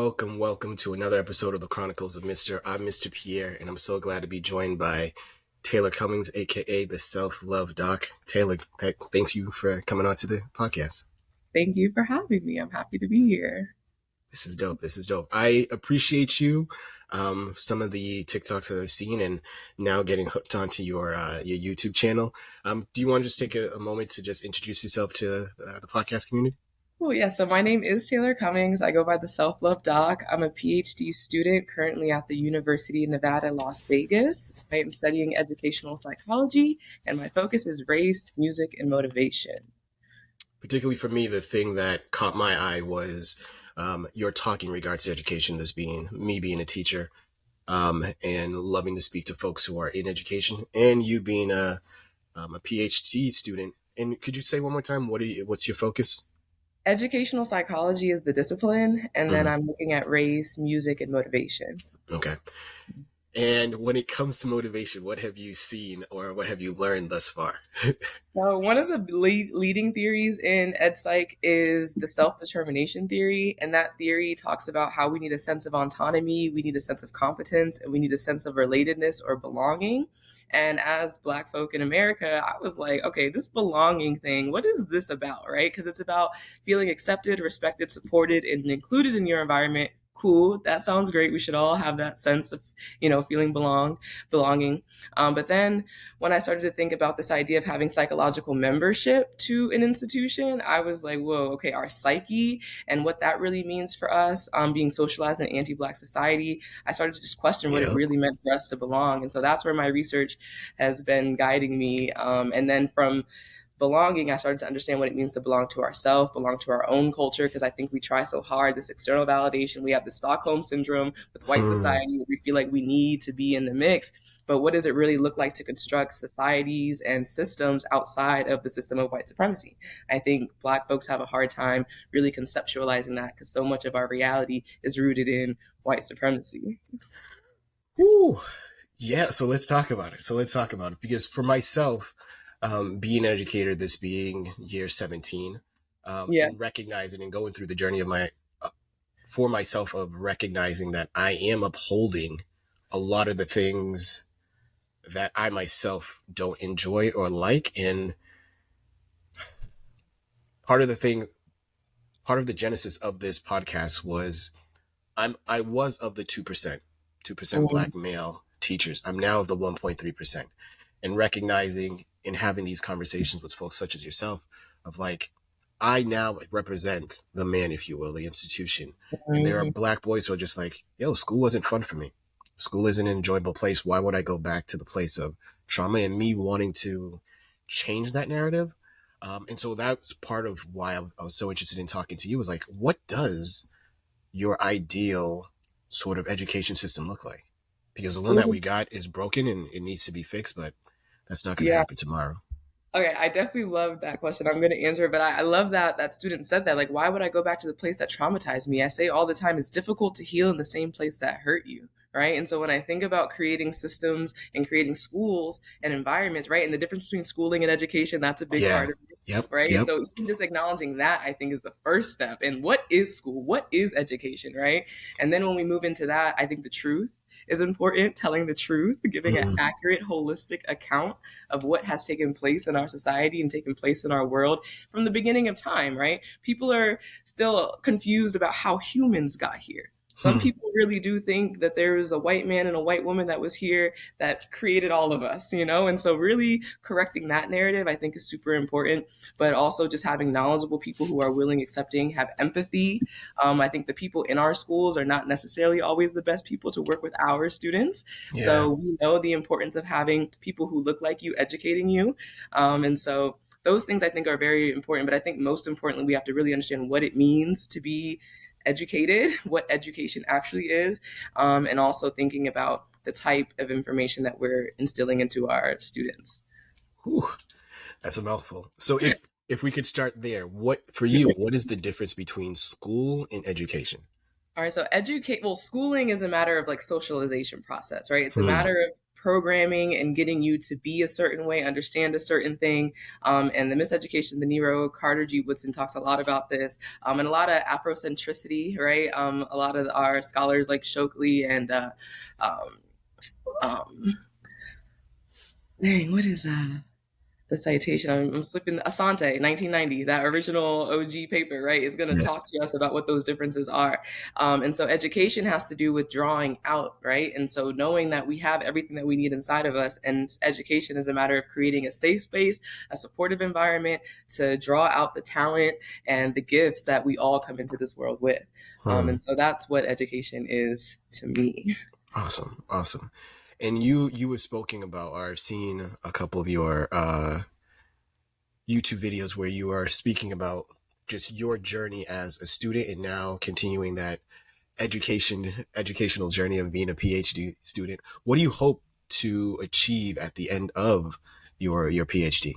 Welcome to another episode of the Chronicles of Mister. I'm Mr. Pierre, and I'm so glad to be joined by Taylor Cummings, aka the Self-Love Doc. Taylor, thanks you for coming on to the podcast. Thank you for having me. I'm happy to be here. This is dope. I appreciate you. Some of the TikToks that I've seen, and now getting hooked onto your YouTube channel. Do you want to just take a moment to just introduce yourself to the podcast community? Oh, yeah. So my name is Taylor Cummings. I go by the Self Love Doc. I'm a PhD student currently at the University of Nevada, Las Vegas. I am studying educational psychology, and my focus is race, music, and motivation. Particularly for me, the thing that caught my eye was your talk in regards to education, this being me being a teacher and loving to speak to folks who are in education, and you being a PhD student. And could you say one more time, what's your focus? Educational psychology is the discipline, and then Mm-hmm. I'm looking at race, music, and motivation. Okay. And when it comes to motivation, what have you seen or what have you learned thus far? So one of the leading theories in ed psych is the self-determination theory, and that theory talks about how we need a sense of autonomy, we need a sense of competence, and we need a sense of relatedness or belonging. And as Black folk in America, I was like, okay, this belonging thing, what is this about, right? Because it's about feeling accepted, respected, supported, and included in your environment. Cool, that sounds great. We should all have that sense of, feeling belonging. But then when I started to think about this idea of having psychological membership to an institution, I was like, whoa, okay, our psyche and what that really means for us, being socialized in an anti-Black society, I started to just question what it Yep. really meant for us to belong. And so that's where my research has been guiding me. And then from belonging, I started to understand what it means to belong to ourselves, belong to our own culture, because I think we try so hard, this external validation. We have the Stockholm syndrome with white Hmm. society, where we feel like we need to be in the mix. But what does it really look like to construct societies and systems outside of the system of white supremacy? I think Black folks have a hard time really conceptualizing that because so much of our reality is rooted in white supremacy. Ooh. Yeah, so let's talk about it. Because for myself, being an educator, this being year 17, Yeah. and recognizing and going through the journey of for myself of recognizing that I am upholding a lot of the things that I myself don't enjoy or like. And part of the thing, part of the genesis of this podcast was I was of the 2%, 2% Mm-hmm. black male teachers. I'm now of the 1.3%. And recognizing and having these conversations with folks such as yourself of like, I now represent the man, if you will, the institution. And there are black boys who are just like, yo, school wasn't fun for me. School isn't an enjoyable place. Why would I go back to the place of trauma, and me wanting to change that narrative? And so that's part of why I was so interested in talking to you, is like, what does your ideal sort of education system look like? Because the one that Mm-hmm. we got is broken and it needs to be fixed, but that's not going to Yeah. happen tomorrow. Okay, I definitely love that question. I'm going to answer it, but I love that that student said that. Like, why would I go back to the place that traumatized me? I say all the time, it's difficult to heal in the same place that hurt you, right? And so when I think about creating systems and creating schools and environments, right, and the difference between schooling and education, that's a big Yeah. part of it, Yep. right? And Yep. so even just acknowledging that, I think, is the first step. And what is school? What is education, right? And then when we move into that, I think the truth is important, telling the truth, giving an Mm-hmm. accurate, holistic account of what has taken place in our society and taken place in our world from the beginning of time, right? People are still confused about how humans got here. Some Hmm. people really do think that there is a white man and a white woman that was here that created all of us, you know? And so, really correcting that narrative, I think, is super important. But also just having knowledgeable people who are willing, accepting, have empathy. I think the people in our schools are not necessarily always the best people to work with our students. Yeah. So we know the importance of having people who look like you educating you. And so those things I think are very important. But I think most importantly, we have to really understand what it means to be educated, what education actually is, and also thinking about the type of information that we're instilling into our students. Whew, that's a mouthful. So if we could start there, what for you? What is the difference between school and education? All right, so schooling is a matter of like socialization process, right? It's a Hmm. matter of programming and getting you to be a certain way, understand a certain thing. And the miseducation, the Nero, Carter G. Woodson talks a lot about this, and a lot of Afrocentricity, right? A lot of our scholars like Shockley and um, um, dang, what is the citation? I'm slipping. Asante, 1990, that original OG paper, right, is going to Yeah. talk to us about what those differences are. And so education has to do with drawing out, right? And so knowing that we have everything that we need inside of us, and education is a matter of creating a safe space, a supportive environment to draw out the talent and the gifts that we all come into this world with. Hmm. And so that's what education is to me. Awesome. Awesome. And you were speaking about, or I've seen a couple of your YouTube videos where you are speaking about just your journey as a student and now continuing that educational journey of being a PhD student. What do you hope to achieve at the end of your PhD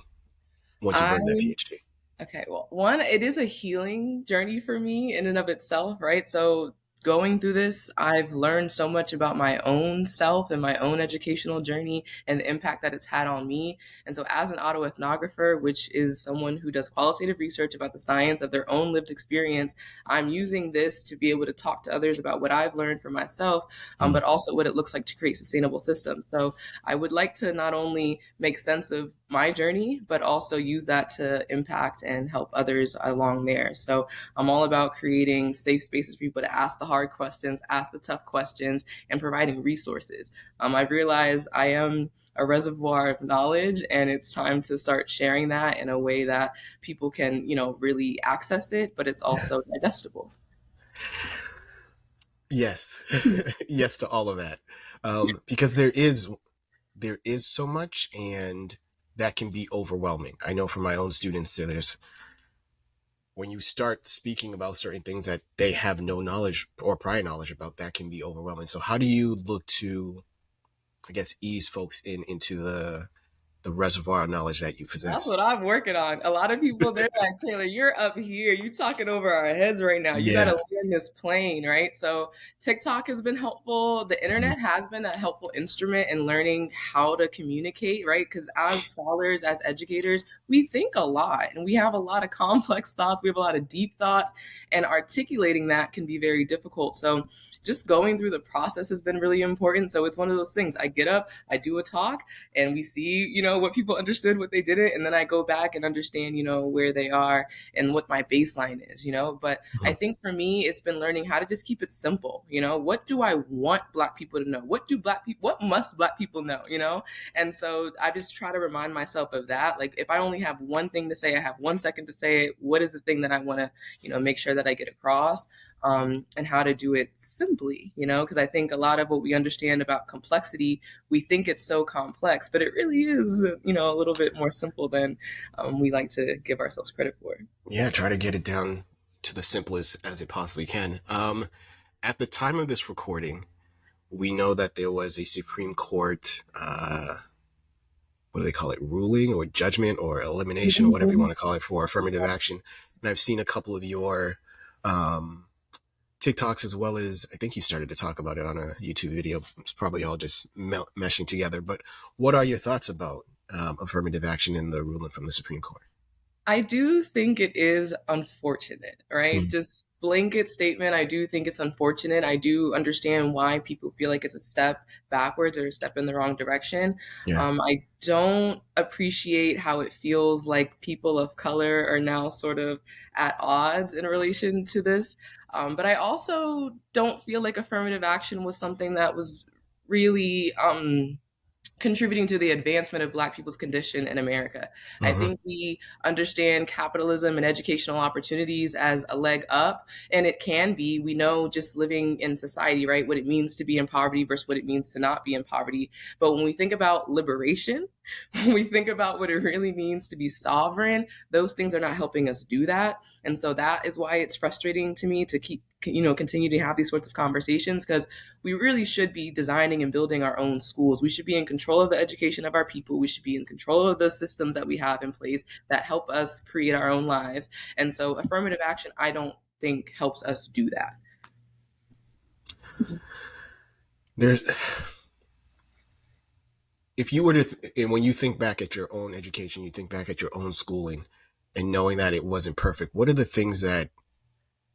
once you've I earned that PhD? Okay, well, one, it is a healing journey for me in and of itself, right? So, going through this, I've learned so much about my own self and my own educational journey and the impact that it's had on me. And so, as an autoethnographer, which is someone who does qualitative research about the science of their own lived experience, I'm using this to be able to talk to others about what I've learned for myself, Mm. but also what it looks like to create sustainable systems. So, I would like to not only make sense of my journey, but also use that to impact and help others along there. So I'm all about creating safe spaces for people to ask the hard questions, ask the tough questions, and providing resources. I've realized I am a reservoir of knowledge, and it's time to start sharing that in a way that people can, really access it, but it's Yeah. also digestible. Yes. Yes to all of that. Because there is so much, and that can be overwhelming. I know from my own students, there's when you start speaking about certain things that they have no knowledge or prior knowledge about, that can be overwhelming. So how do you look to, I guess, ease folks into the reservoir of knowledge that you That's possess? what I'm working on. A lot of people, they're like, Taylor, you're up here. You talking over our heads right now. You got to Yeah. land this plane, right? So TikTok has been helpful. The internet has been a helpful instrument in learning how to communicate, right? Because as scholars, as educators, we think a lot and we have a lot of complex thoughts. We have a lot of deep thoughts, and articulating that can be very difficult. So just going through the process has been really important. So it's one of those things. I get up, I do a talk, and we see, what people understood, what they didn't, and then I go back and understand, where they are and what my baseline is, but I Mhm. think for me it's been learning how to just keep it simple. What do I want black people to know? What must black people know, and so I just try to remind myself of that. Like, if I only have one thing to say, I have 1 second to say it, what is the thing that I want to, make sure that I get across, and how to do it simply, because I think a lot of what we understand about complexity, we think it's so complex, but it really is, a little bit more simple than we like to give ourselves credit for. Yeah, try to get it down to the simplest as it possibly can. At the time of this recording, we know that there was a Supreme Court, what do they call it, ruling or judgment or elimination or whatever you want to call it, for affirmative action. And I've seen a couple of your um, TikToks, as well as I think you started to talk about it on a YouTube video. It's probably all just meshing together. But what are your thoughts about affirmative action in the ruling from the Supreme Court? I do think it is unfortunate, right? Mm. Just blanket statement. I do think it's unfortunate. I do understand why people feel like it's a step backwards or a step in the wrong direction. Yeah. I don't appreciate how it feels like people of color are now sort of at odds in relation to this. But I also don't feel like affirmative action was something that was really contributing to the advancement of Black people's condition in America. I Hmm. think we understand capitalism and educational opportunities as a leg up, and it can be. We know, just living in society, right, what it means to be in poverty versus what it means to not be in poverty. But when we think about liberation, when we think about what it really means to be sovereign, those things are not helping us do that. And so that is why it's frustrating to me to continue to have these sorts of conversations, because we really should be designing and building our own schools. We should be in control of the education of our people. We should be in control of the systems that we have in place that help us create our own lives. And so affirmative action, I don't think, helps us do that. There's if you were to, and when you think back at your own education, you think back at your own schooling, and knowing that it wasn't perfect, what are the things that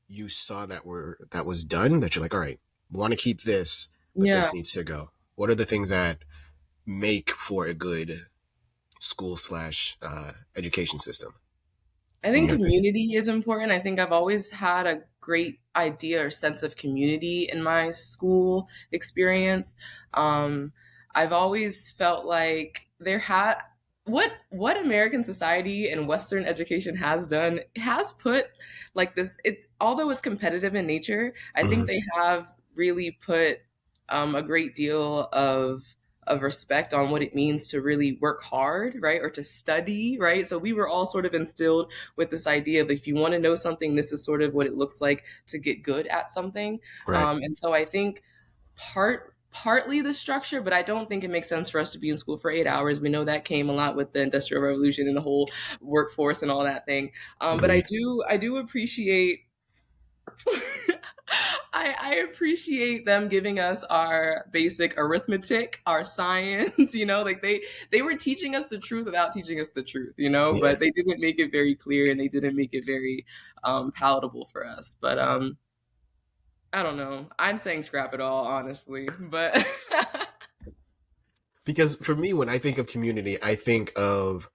you saw that was done that you're like, all right, want to keep this, but Yeah. this needs to go? What are the things that make for a good school slash education system, I in think your opinion? community is important. I think I've always had a great idea or sense of community in my school experience. Um, I've always felt like there had what American society and Western education has done has put like this. It although it's competitive in nature, I think Mm-hmm. they have really put a great deal of respect on what it means to really work hard, right? Or to study, right? So we were all sort of instilled with this idea of if you want to know something, this is sort of what it looks like to get good at something. Right. And so I think partly the structure, but I don't think it makes sense for us to be in school for 8 hours. We know that came a lot with the Industrial Revolution and the whole workforce and all that thing. But Agreed. I do appreciate I appreciate them giving us our basic arithmetic, our science, like they were teaching us the truth without teaching us the truth, Yeah. but they didn't make it very clear and they didn't make it very palatable for us. But I don't know. I'm saying scrap it all, honestly. But Because for me, when I think of community, I think of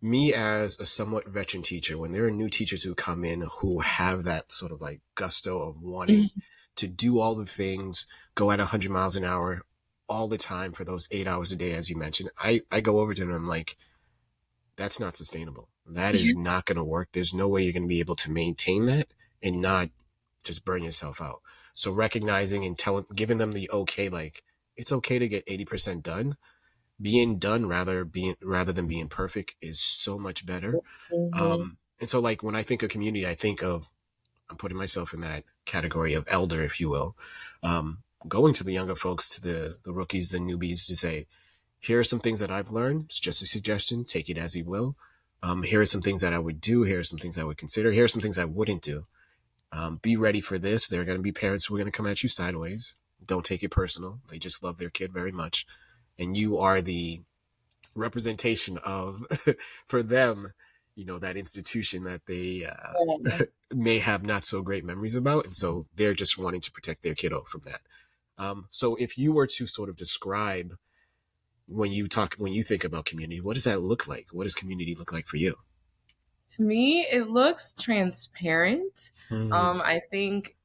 me as a somewhat veteran teacher. When there are new teachers who come in who have that sort of like gusto of wanting to do all the things, go at 100 miles an hour all the time for those 8 hours a day, as you mentioned, I go over to them and I'm like, that's not sustainable. That is not going to work. There's no way you're going to be able to maintain that and not just burn yourself out. So recognizing and telling, giving them the okay, like it's okay to get 80% done. Being done rather than being perfect is so much better. Mhm. And so like when I think of community, I think of, I'm putting myself in that category of elder, if you will, going to the younger folks, to the rookies, the newbies, to say, here are some things that I've learned. It's just a suggestion. Take it as you will. Here are some things that I would do. Here are some things I would consider. Here are some things I wouldn't do. Be ready for this. There are going to be parents who are going to come at you sideways. Don't take it personal. They just love their kid very much. And you are the representation of, for them, that institution that they Yeah. may have not so great memories about. And so they're just wanting to protect their kiddo from that. So if you were to sort of describe, when you think about community, what does that look like? What does community look like for you? To me, it looks transparent. Mm, I think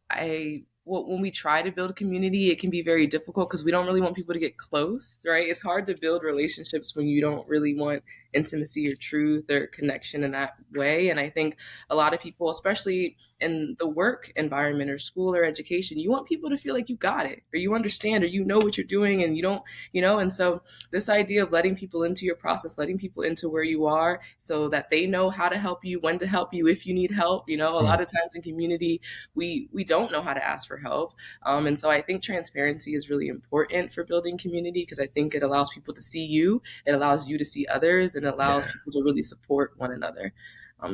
when we try to build community, it can be very difficult because we don't really want people to get close, right? It's hard to build relationships when you don't really want intimacy or truth or connection in that way. And I think a lot of people, especially in the work environment or school or education, you want people to feel like you got it or you understand or you know what you're doing and you don't, and so this idea of letting people into your process, letting people into where you are so that they know how to help you, when to help you if you need help. A mm, lot of times in community, we don't know how to ask for help. And so I think transparency is really important for building community because I think it allows people to see you, it allows you to see others, and it allows yeah, people to really support one another.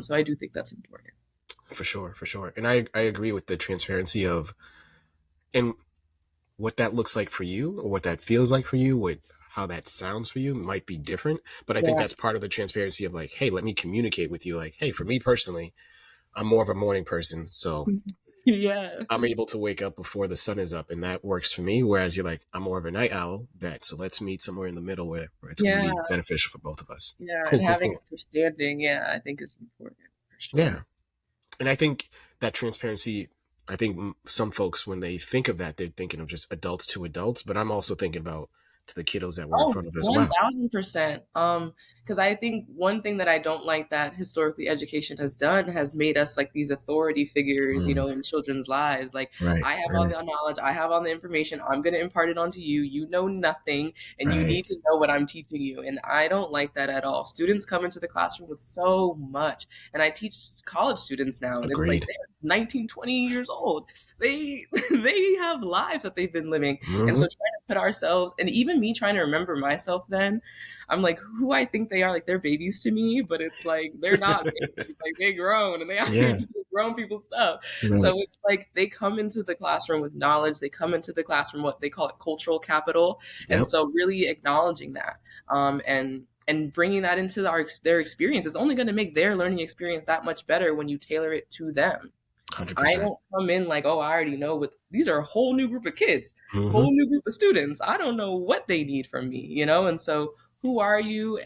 So I do think that's important. for sure, for sure. And I agree with the transparency of, and what that looks like for you or what that feels like for you, what how that sounds for you might be different. But I think Yeah. that's part of the transparency of like, hey, let me communicate with you. Like, hey, for me personally, I'm more of a morning person. So Yeah. I'm able to wake up before the sun is up and that works for me. Whereas you're like, I'm more of a night owl. That so let's meet somewhere in the middle where it's going to Yeah. be beneficial for both of us. Yeah. Cool, And cool, having cool. understanding, yeah, I think is important for sure. Yeah. And I think that transparency, I think some folks, when they think of that, they're thinking of just adults to adults, but I'm also thinking about to the kiddos that we're in Oh, front of as well. 1000%. Because I think one thing that I don't like that historically education has done has made us like these authority figures, Mm, in children's lives. Like, right, I have all right, the knowledge, I have all the information, I'm going to impart it onto you. You know nothing, and you right. need to know what I'm teaching you. And I don't like that at all. Students come into the classroom with so much, and I teach college students now, and it's like Agreed. they're 19, 20 years old. They they have lives that they've been living, and Hmm. so put ourselves, and even me trying to remember myself then, I'm like, who I think they are, like they're babies to me, but it's like they're not babies, like they grown and they Yeah. actually do grown people stuff. Right. So it's like they come into the classroom with knowledge, they come into the classroom what they call it cultural capital, and Yep. so really acknowledging that, and bringing that into their experience is only going to make their learning experience that much better when you tailor it to them. I 100%. don't come in like, oh, I already know what these are, a whole new group of kids, Hmm. whole new group of students. I don't know what they need from me, you know? And so who are you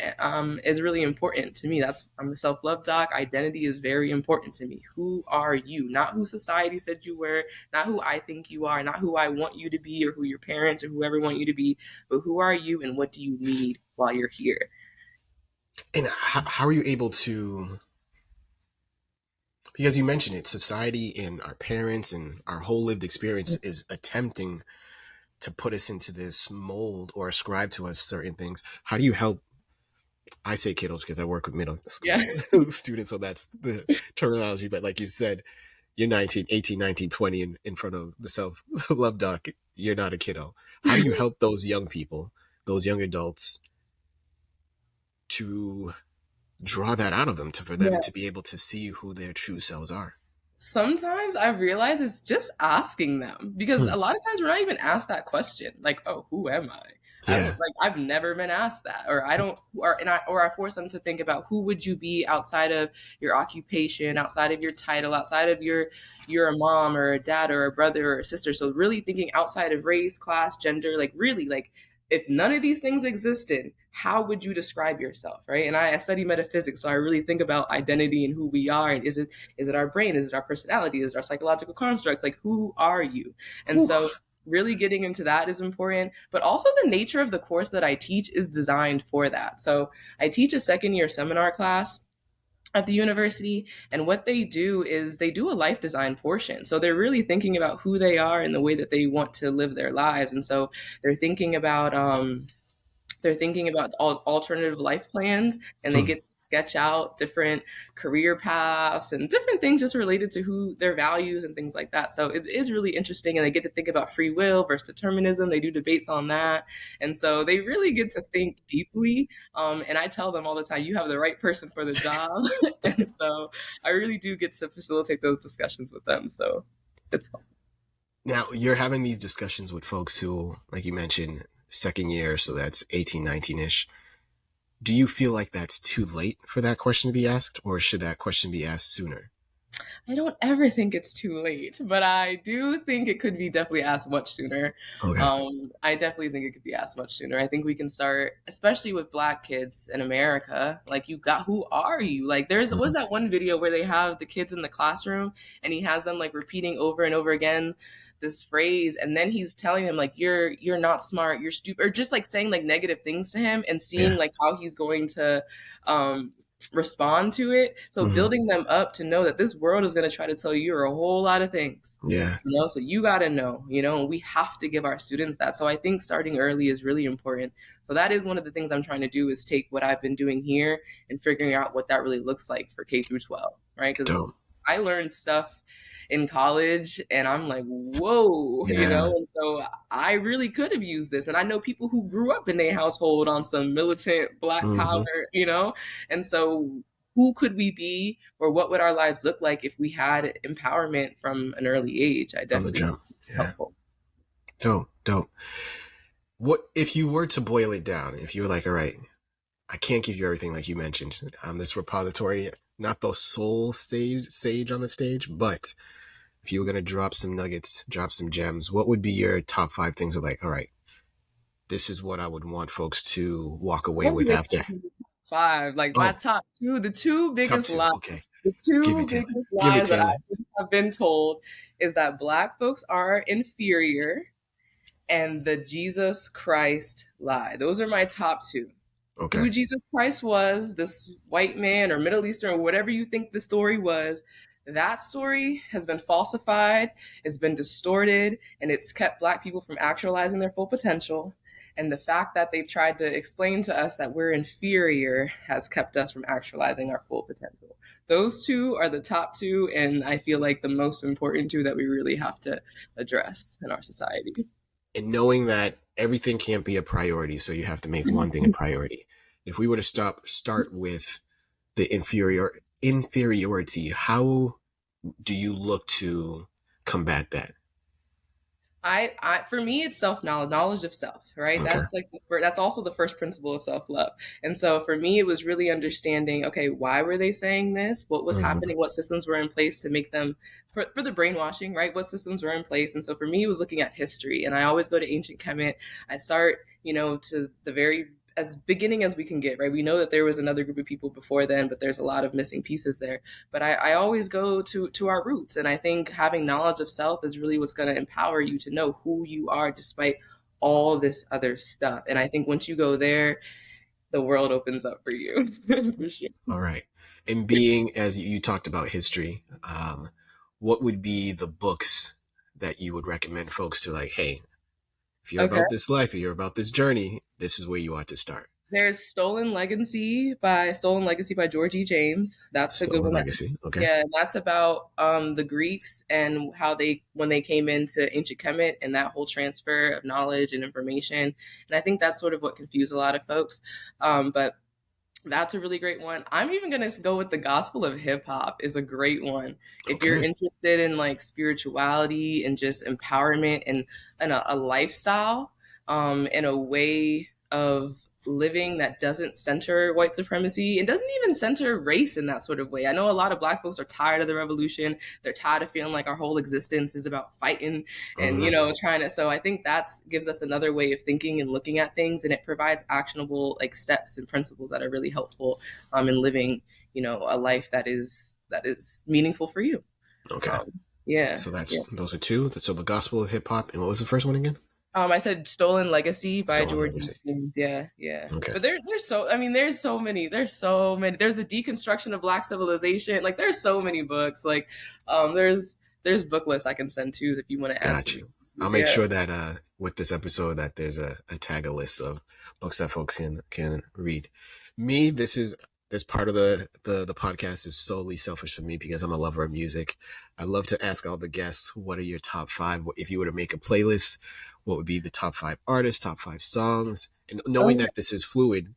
is really important to me. I'm a self-love doc. Identity is very important to me. Who are you? Not who society said you were, not who I think you are, not who I want you to be or who your parents or whoever want you to be, but who are you and what do you need while you're here? And how are you able to, because you mentioned it, society and our parents and our whole lived experience is attempting to put us into this mold or ascribe to us certain things. How do you help? I say kiddos because I work with middle Yeah. school students, so that's the terminology. But like you said, you're 19, 18, 19, 20 in front of the self love doc. You're not a kiddo. How do you help those young people, those young adults, to draw that out of them, to for them Yeah. to be able to see who their true selves are? Sometimes I realize it's just asking them because Hmm. a lot of times we're not even asked that question. Like, oh, who am I? I Yeah. don't like I've never been asked that. Or I don't or I force them to think about who would you be outside of your occupation, outside of your title, outside of you're a mom or a dad or a brother or a sister. So really thinking outside of race, class, gender, like really like if none of these things existed, how would you describe yourself, right? And I study metaphysics, so I really think about identity and who we are, and is it our brain? Is it our personality? Is it our psychological constructs? Like, who are you? And Whew. so, really getting into that is important. But also, the nature of the course that I teach is designed for that. So, I teach a second year seminar class at the university, and what they do is they do a life design portion, so they're really thinking about who they are and the way that they want to live their lives. And so they're thinking about alternative life plans, and they Hmm. get to sketch out different career paths and different things just related to who their values and things like that. So it is really interesting, and they get to think about free will versus determinism. They do debates on that, and so they really get to think deeply. And I tell them all the time, you have the right person for the job. And so I really do get to facilitate those discussions with them. So it's fun. Now you're having these discussions with folks who, like you mentioned, second year, so that's 18, 19 ish. Do you feel like that's too late for that question to be asked, or should that question be asked sooner? I don't ever think it's too late, but I do think it could be definitely asked much sooner. Okay. I definitely think it could be asked much sooner. I think we can start, especially with Black kids in America. Like, you got, who are you? Like, was Mhm. that one video where they have the kids in the classroom and he has them like repeating over and over again this phrase, and then he's telling them like you're not smart, you're stupid, or just like saying like negative things to him and seeing Yeah. like how he's going to um respond to it. So Hmm. building them up to know that this world is going to try to tell you a whole lot of things. Yeah. You know, so you got to know, and we have to give our students that. So I think starting early is really important. So that is one of the things I'm trying to do is take what I've been doing here and figuring out what that really looks like for K through 12, right? Because Dope. I learned stuff in college and I'm like, whoa, Yeah. and so I really could have used this. And I know people who grew up in their household on some militant Black power, Hmm. and so who could we be, or what would our lives look like if we had empowerment from an early age? I From the definitely think jump. it's Yeah. helpful. Dope. Dope. What if you were to boil it down? If you were like, all right, I can't give you everything like you mentioned. This repository, not the sole sage on the stage, but if you were gonna drop some nuggets, drop some gems, what would be your top five things? Of like, all right, this is what I would want folks to walk away with after. Five, like my Oh, top two, the two top biggest two. lies, Okay, the give two it Taylor. biggest Give it lies that Taylor. I have been told is that Black folks are inferior, and the Jesus Christ lie. Those are my top two. Okay. Who Jesus Christ was, this white man or Middle Eastern or whatever you think the story was, that story has been falsified, it's been distorted, and it's kept Black people from actualizing their full potential. And the fact that they've tried to explain to us that we're inferior has kept us from actualizing our full potential. Those two are the top two, and I feel like the most important two that we really have to address in our society. And knowing that everything can't be a priority, so you have to make one thing a priority. If we were to start with the inferiority, how do you look to combat that? I for me it's self knowledge, knowledge of self, right? Okay. That's like that's also the first principle of self love. And so for me, it was really understanding, okay, why were they saying this? What was Mm-hmm. happening? What systems were in place to make them for the brainwashing, right? What systems were in place? And so for me, it was looking at history, and I always go to ancient Kemet. I start, to the very as beginning as we can get, right? We know that there was another group of people before then, but there's a lot of missing pieces there. But I always go to our roots, and I think having knowledge of self is really what's going to empower you to know who you are despite all this other stuff. And I think once you go there, the world opens up for you. For sure. All right. And being as you talked about history, what would be the books that you would recommend folks to, like, hey, if you're Okay. about this life, if you're about this journey, this is where you ought to start. There's Stolen Legacy by George E. James. That's a good Stolen one. Legacy. Okay. Yeah, and that's about the Greeks and how they when they came into ancient Kemet and that whole transfer of knowledge and information. And I think that's sort of what confused a lot of folks. But that's a really great one. I'm even gonna go with the Gospel of Hip Hop is a great one. If you're Okay. interested in like spirituality and just empowerment and a lifestyle, and a way of living that doesn't center white supremacy and doesn't even center race in that sort of way. I know a lot of Black folks are tired of the revolution. They're tired of feeling like our whole existence is about fighting and Mm-hmm. trying to. So I think that gives us another way of thinking and looking at things, and it provides actionable like steps and principles that are really helpful in living a life that is meaningful for you. Okay. um yeah, So yeah. those are two. So the Gospel of Hip Hop, and what was the first one again? I said Stolen Legacy by Stolen George E. Legacy. James. Yeah, yeah. Okay. But there's so I mean there's so many. There's so many. There's the deconstruction of Black civilization. Like there's so many books. Like there's book lists I can send too if you want to add Got some. you. I'll make Yeah. sure that with this episode that there's a tag a list of books that folks can read. Me, this part of the podcast is solely selfish for me because I'm a lover of music. I love to ask all the guests, what are your top five? If you were to make a playlist, what would be the top five artists, top five songs? And knowing Okay. that this is fluid,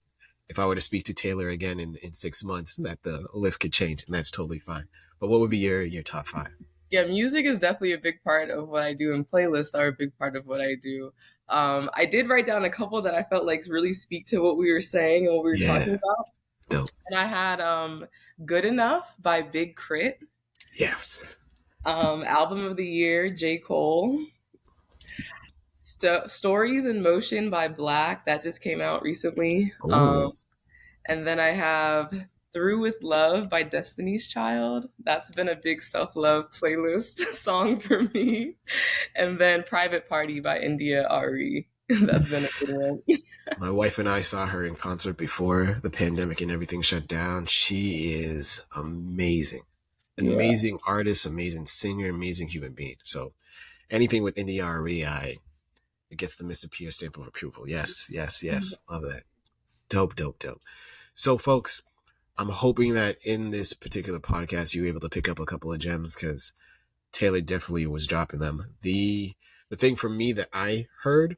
if I were to speak to Taylor again in 6 months, that the list could change, and that's totally fine. But what would be your top five? Yeah, music is definitely a big part of what I do, and playlists are a big part of what I do. I did write down a couple that I felt like really speak to what we were saying and what we were talking Yeah, about. dope. And I had Good Enough by Big Crit, Yes. Album of the Year, J. Cole, Stories in Motion by Black, that just came out recently. Oh, And then I have Through with Love by Destiny's Child. That's been a big self love playlist song for me. And then Private Party by India Ari. That's been a good one. my wife and I saw her in concert before the pandemic and everything shut down. She is amazing. An Yeah. amazing artist, amazing singer, amazing human being. So anything with India REI, it gets the Mr. Pierre stamp of approval. Yes, yes, yes. Love that. Dope, dope, dope. So, folks, I'm hoping that in this particular podcast you were able to pick up a couple of gems because Taylor definitely was dropping them. The thing for me that I heard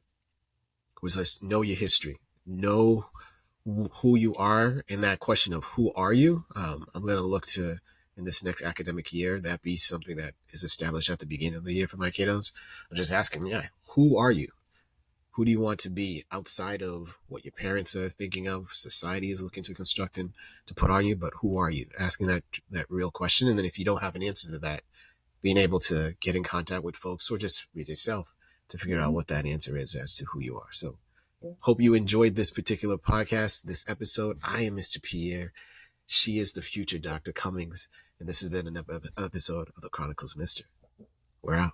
was, let's know your history, know who you are, and that question of who are you. I'm going to look to in this next academic year that be something that is established at the beginning of the year for my kiddos. I'm just asking, yeah, who are you? Who do you want to be outside of what your parents are thinking of, society is looking to construct and to put on you? But who are you? Asking that real question, and then if you don't have an answer to that, being able to get in contact with folks or just with yourself to figure out Mhm. what that answer is as to who you are. So hope you enjoyed this particular podcast, this episode. I am Mr. Pierre. She is the future Dr. Cummings. And this has been an episode of the Chronicles of Mister. We're out.